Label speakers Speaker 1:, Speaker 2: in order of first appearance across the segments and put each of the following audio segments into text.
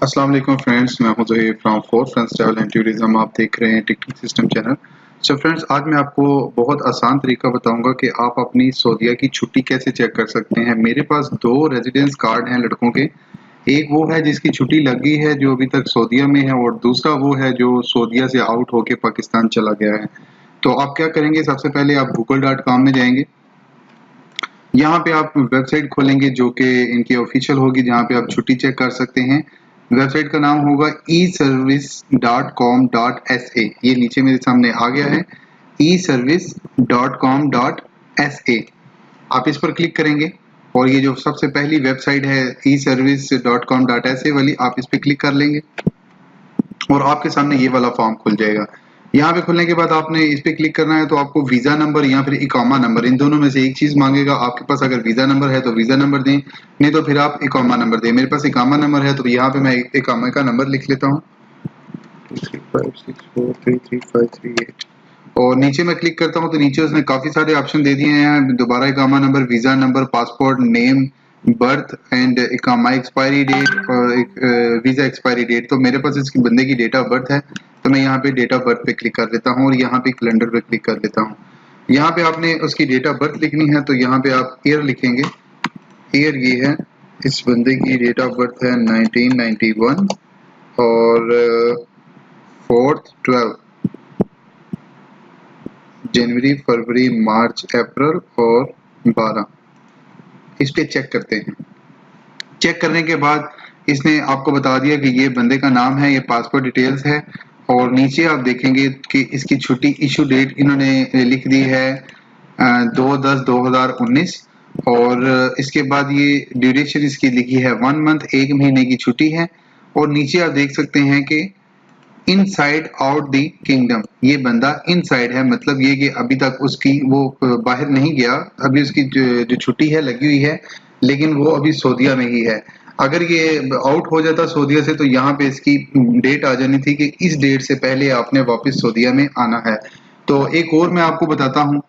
Speaker 1: अस्सलाम वालेकुम फ्रेंड्स, मैं हूं Zaheer from for friends travel and tourism. आप देख रहे हैं ticketing system channel. So friends, आज मैं आपको बहुत आसान तरीका बताऊंगा कि आप अपनी सऊदीया की छुट्टी कैसे चेक कर सकते हैं। मेरे पास दो रेजिडेंस कार्ड हैं लड़कों के। एक वो है जिसकी छुट्टी लगी है जो अभी तक सऊदीया में है, और दूसरा वो है जो सऊदीया से आउट होके पाकिस्तान चला गया है। तो आप क्या करेंगे, सबसे पहले आप google.com में जाएंगे। यहाँ पे आप वेबसाइट खोलेंगे जो कि इनकी ऑफिशियल होगी, जहाँ पे आप छुट्टी चेक कर सकते हैं। वेबसाइट का नाम होगा eservice.com.sa। ये नीचे मेरे सामने आ गया है, eservice.com.sa। आप इस पर क्लिक करेंगे और ये जो सबसे पहली वेबसाइट है eservice.com.sa वाली, आप इस पर क्लिक कर लेंगे और आपके सामने ये वाला फॉर्म खुल जाएगा। यहाँ पे खुलने के बाद आपने इस पे क्लिक करना है, तो आपको वीजा नंबर या फिर इकामा नंबर, इन दोनों में से एक चीज मांगेगा। आपके पास अगर वीजा नंबर है तो वीजा नंबर दें, नहीं तो फिर आप इकामा नंबर दें। मेरे पास इकामा नंबर है तो यहाँ पे मैं इकामा का नंबर लिख लेता हूँ 23564335338। और नीचे मैं क्लिक करता हूँ तो नीचे उसने काफी सारे ऑप्शन दे दिए हैं। दोबारा इकामा number, visa number, passport name, birth and इकामा एक्सपायरी डेट और वीजा एक्सपायरी डेट। तो मेरे पास इसकी बंदे की डेट ऑफ बर्थ है, तो मैं यहाँ पे डेट ऑफ बर्थ पे क्लिक कर लेता हूँ और यहाँ पे कैलेंडर पे क्लिक कर लेता हूँ। यहाँ पे आपने उसकी डेट ऑफ बर्थ लिखनी है, तो यहाँ पे आप ईयर लिखेंगे। ईयर ये है, इस बंदे की डेट ऑफ बर्थ है 1991 और 4/12 जनवरी, फरवरी, मार्च, अप्रैल और 12। इस पे चेक करते हैं। चेक करने के बाद इसने आपको बता दिया कि ये बंदे का नाम है, ये पासपोर्ट डिटेल्स है। और नीचे आप देखेंगे कि इसकी छुट्टी इशू डेट इन्होंने लिख दी है 2/10/2019। और इसके बाद ये ड्यूरेशन इसकी लिखी है 1 मंथ, 1 महीने की छुट्टी है। और नीचे आप देख सकते हैं कि इनसाइड आउट द किंगडम, ये बंदा इनसाइड है, मतलब ये कि अभी तक उसकी वो बाहर नहीं गया। अभी उसकी जो छुट्टी है लगी हुई है, लेकिन वो अभी सऊदीया में ही है। अगर ये आउट हो जाता सऊदीया से तो यहाँ पे इसकी डेट आ जानी थी कि इस डेट से पहले आपने वापस सऊदीया में आना है। तो एक और मैं आपको बताता हूँ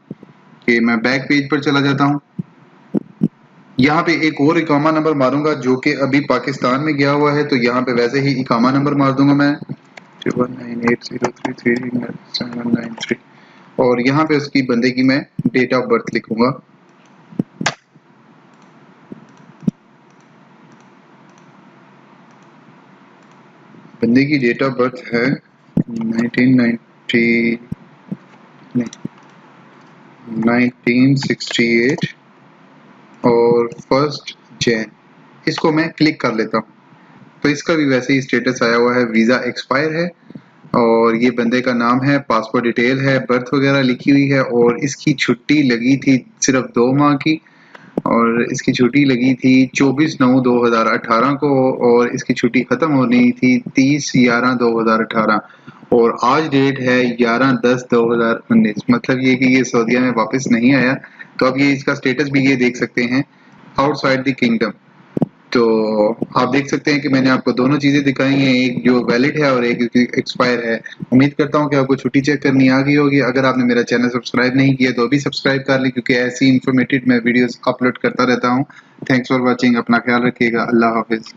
Speaker 1: कि मैं बैक पेज पर चला जाता हूँ। यहाँ पे एक और इकामा नंबर मारूंगा जो कि अभी पाकिस्तान में गया हुआ है, तो यहाँ पे वैसे ही इकामा नंबर मार दूंगा मैं 198033793। और यहाँ पे उसकी बंदे की मैं डेट ऑफ बर्थ लिखूंगा। बंदे की डेट ऑफ बर्थ है 1968 और 1 जैन। इसको मैं क्लिक कर लेता हूँ, तो इसका भी वैसे ही स्टेटस आया हुआ है, वीजा एक्सपायर है। और ये बंदे का नाम है, पासपोर्ट डिटेल है, बर्थ वगैरह लिखी हुई है। और इसकी छुट्टी लगी थी सिर्फ 2 माह की, और इसकी छुट्टी लगी थी 24/9/2018 को, और इसकी छुट्टी खत्म होनी थी 30/11/2018। और आज डेट है 11/10/2019। मतलब ये कि ये सऊदीया में वापस नहीं आया। तो अब ये इसका स्टेटस भी ये देख सकते हैं, आउटसाइड द किंगडम। तो आप देख सकते हैं कि मैंने आपको दोनों चीजें दिखाई हैं, एक जो वैलिड है और एक एक्सपायर है। उम्मीद करता हूं कि आपको छुट्टी चेक करनी आ गई होगी। अगर आपने मेरा चैनल सब्सक्राइब नहीं किया तो अभी सब्सक्राइब कर लें, क्योंकि ऐसी इंफॉर्मेटिव मैं वीडियोस अपलोड करता रहता हूं। Thanks for watching. अपना ख्याल रखिएगा। अल्लाह हाफिज।